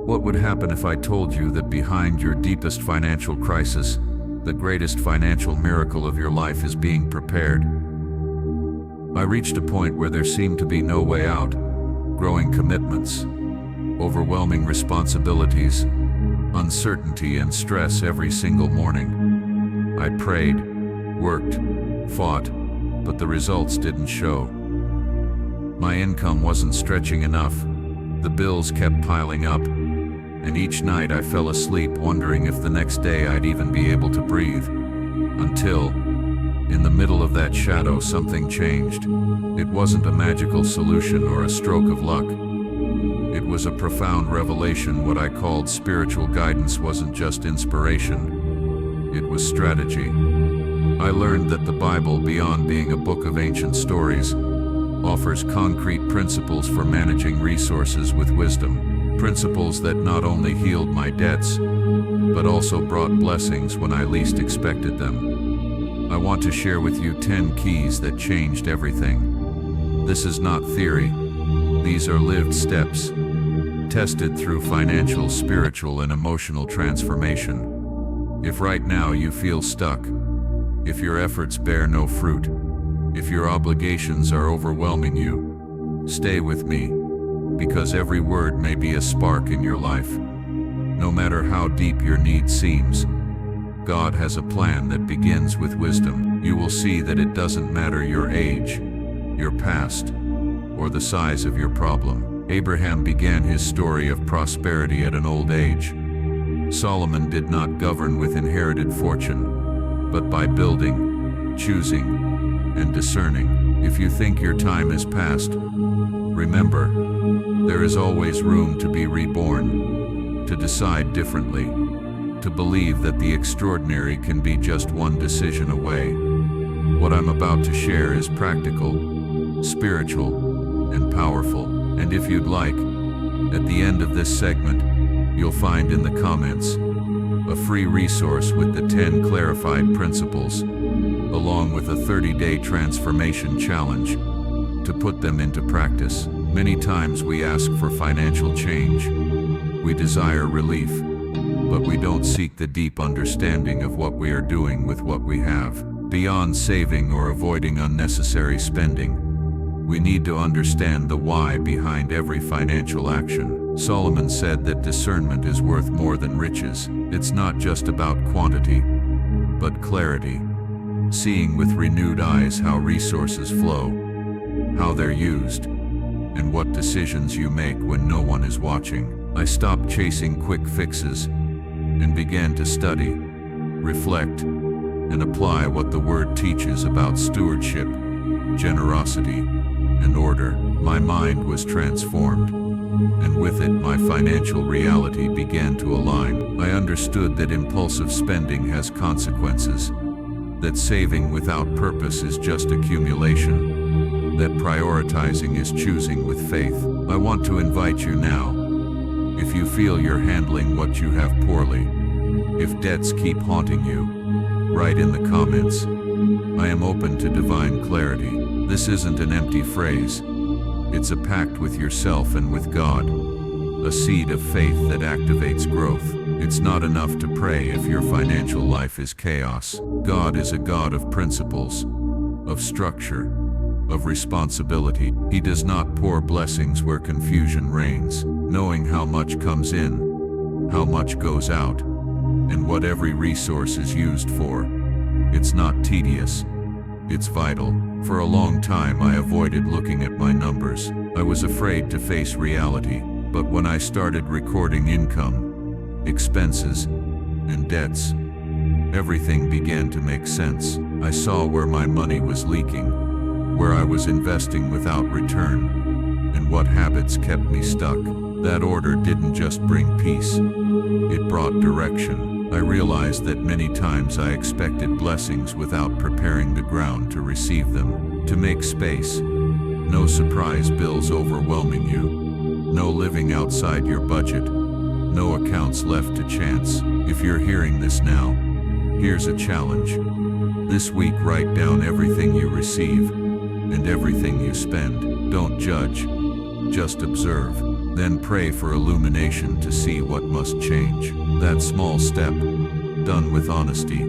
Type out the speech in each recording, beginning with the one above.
What would happen if I told you that behind your deepest financial crisis, the greatest financial miracle of your life is being prepared? I reached a point where there seemed to be no way out. Growing commitments, overwhelming responsibilities, uncertainty and stress every single morning. I prayed, worked, fought, but the results didn't show. My income wasn't stretching enough. The bills kept piling up, and each night I fell asleep wondering if the next day I'd even be able to breathe. Until, in the middle of that shadow, something changed. It wasn't a magical solution or a stroke of luck. It was a profound revelation. What I called spiritual guidance wasn't just inspiration. It was strategy. I learned that the Bible, beyond being a book of ancient stories, offers concrete principles for managing resources with wisdom. Principles that not only healed my debts, but also brought blessings when I least expected them. I want to share with you 10 keys that changed everything. This is not theory. These are lived steps, tested through financial, spiritual, and emotional transformation. If right now you feel stuck, if your efforts bear no fruit, if your obligations are overwhelming you, stay with me, because every word may be a spark in your life. No matter how deep your need seems, God has a plan that begins with wisdom. You will see that it doesn't matter your age, your past, or the size of your problem. Abraham began his story of prosperity at an old age. Solomon did not govern with inherited fortune, but by building, choosing, and discerning. If you think your time is past, remember, there is always room to be reborn, to decide differently, to believe that the extraordinary can be just one decision away. What I'm about to share is practical, spiritual, and powerful. And if you'd like, at the end of this segment, you'll find in the comments a free resource with the 10 clarified principles, along with a 30-day transformation challenge to put them into practice. Many times we ask for financial change. We desire relief, but we don't seek the deep understanding of what we are doing with what we have. Beyond saving or avoiding unnecessary spending, we need to understand the why behind every financial action. Solomon said that discernment is worth more than riches. It's not just about quantity, but clarity. Seeing with renewed eyes how resources flow, how they're used, and what decisions you make when no one is watching. I stopped chasing quick fixes and began to study, reflect, and apply what the Word teaches about stewardship, generosity, and order. My mind was transformed, and with it my financial reality began to align. I understood that impulsive spending has consequences, that saving without purpose is just accumulation, that prioritizing is choosing with faith. I want to invite you now. If you feel you're handling what you have poorly, if debts keep haunting you, write in the comments. I am open to divine clarity. This isn't an empty phrase. It's a pact with yourself and with God, a seed of faith that activates growth. It's not enough to pray if your financial life is chaos. God is a God of principles, of structure, of responsibility. He does not pour blessings where confusion reigns. Knowing how much comes in, how much goes out, and what every resource is used for, it's not tedious, it's vital. For a long time I avoided looking at my numbers. I was afraid to face reality. But when I started recording income, expenses, and debts, everything began to make sense. I saw where my money was leaking, where I was investing without return, and what habits kept me stuck. That order didn't just bring peace, it brought direction. I realized that many times I expected blessings without preparing the ground to receive them. To make space, no surprise bills overwhelming you, no living outside your budget, no accounts left to chance. If you're hearing this now, here's a challenge. This week, write down everything you receive and everything you spend. Don't judge, just observe. Then pray for illumination to see what must change. That small step, done with honesty,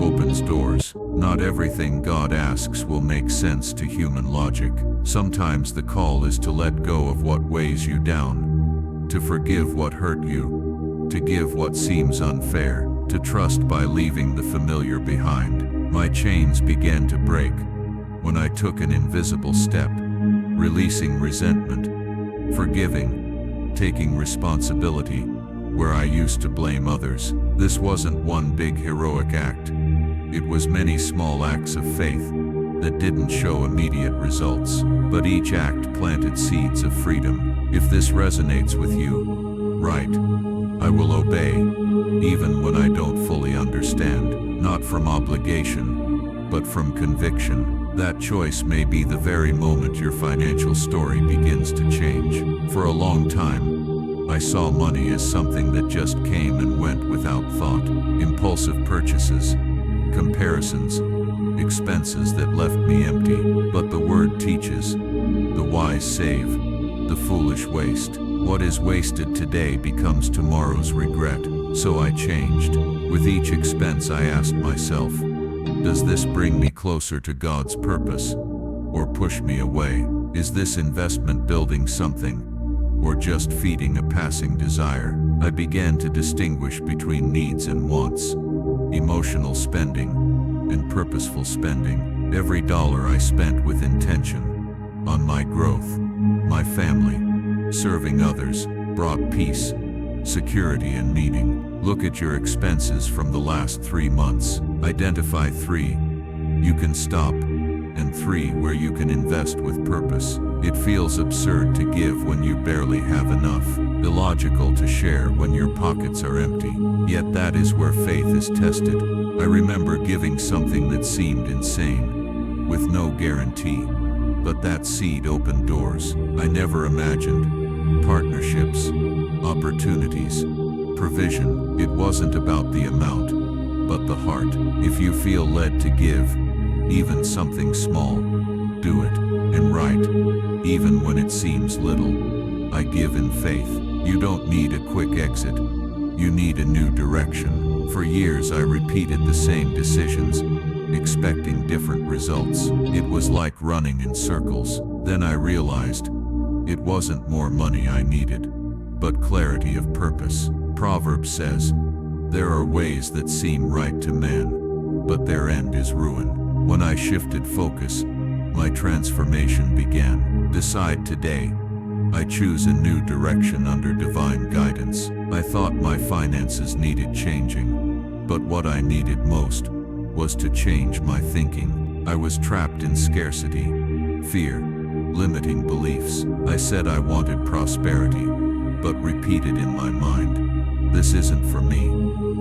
opens doors. Not everything God asks will make sense to human logic. Sometimes the call is to let go of what weighs you down, to forgive what hurt you, to give what seems unfair, to trust by leaving the familiar behind. My chains began to break when I took an invisible step, releasing resentment, forgiving, taking responsibility where I used to blame others. This wasn't one big heroic act. It was many small acts of faith that didn't show immediate results, but each act planted seeds of freedom. If this resonates with you, right, I will obey, even when I don't fully understand, not from obligation, but from conviction. That choice may be the very moment your financial story begins to change. For a long time, I saw money as something that just came and went without thought. Impulsive purchases, comparisons, expenses that left me empty. But the word teaches, the wise save, the foolish waste. What is wasted today becomes tomorrow's regret. So I changed. With each expense I asked myself, does this bring me closer to God's purpose, or push me away? Is this investment building something, or just feeding a passing desire? I began to distinguish between needs and wants, emotional spending and purposeful spending. Every dollar I spent with intention on my growth, my family, serving others, brought peace, security, and meaning. Look at your expenses from the last 3 months. Identify 3 you can stop, and 3 where you can invest with purpose. It feels absurd to give when you barely have enough, illogical to share when your pockets are empty. Yet that is where faith is tested. I remember giving something that seemed insane, with no guarantee, but that seed opened doors I never imagined. Partnerships, opportunities, provision. It wasn't about the amount, but the heart. If you feel led to give, even something small, do it, and right, even when it seems little. I give in faith. You don't need a quick exit. You need a new direction. For years I repeated the same decisions, expecting different results. It was like running in circles. Then I realized it wasn't more money I needed, but clarity of purpose. Proverbs says, there are ways that seem right to man, but their end is ruin. When I shifted focus, my transformation began. Decide today. I choose a new direction under divine guidance. I thought my finances needed changing, but what I needed most was to change my thinking. I was trapped in scarcity, fear, limiting beliefs. I said I wanted prosperity, but repeated in my mind, this isn't for me.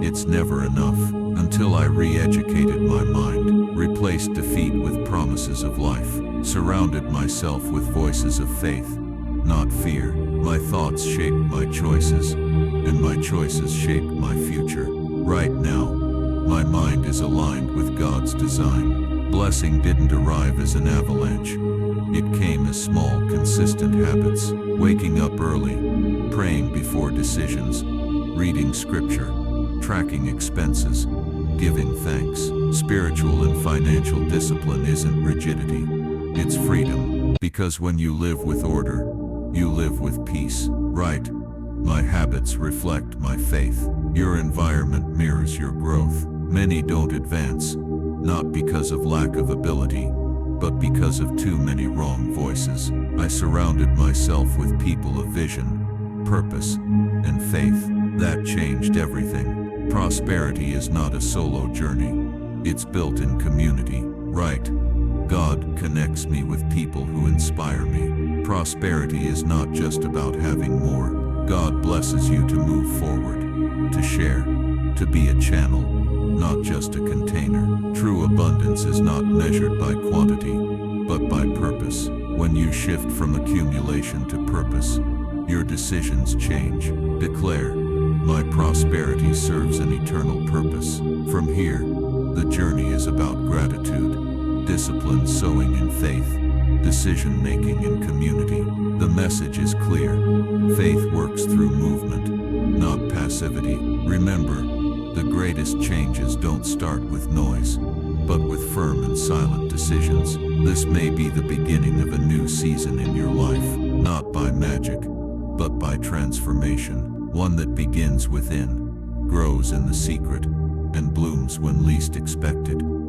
It's never enough. Until I re-educated my mind, replaced defeat with promises of life, surrounded myself with voices of faith, not fear. My thoughts shaped my choices, and my choices shaped my future. Right now, my mind is aligned with God's design. Blessing didn't arrive as an avalanche. It came as small, consistent habits. Waking up early, praying before decisions, reading scripture, tracking expenses, giving thanks. Spiritual and financial discipline isn't rigidity, it's freedom. Because when you live with order, you live with peace. Right, my habits reflect my faith. Your environment mirrors your growth. Many don't advance, not because of lack of ability, but because of too many wrong voices. I surrounded myself with people of vision, purpose, and faith. That changed everything. Prosperity is not a solo journey. It's built in community. Right, God connects me with people who inspire me. Prosperity is not just about having more. God blesses you to move forward, to share, to be a channel, not just a container. True abundance is not measured by quantity, but by purpose. When you shift from accumulation to purpose, your decisions change. Declare, my prosperity serves an eternal purpose. From here, the journey is about gratitude, discipline, sowing in faith, decision-making in community. The message is clear. Faith works through movement, not passivity. Remember, the greatest changes don't start with noise, but with firm and silent decisions. This may be the beginning of a new season in your life, not by magic, but by transformation, one that begins within, grows in the secret, and blooms when least expected.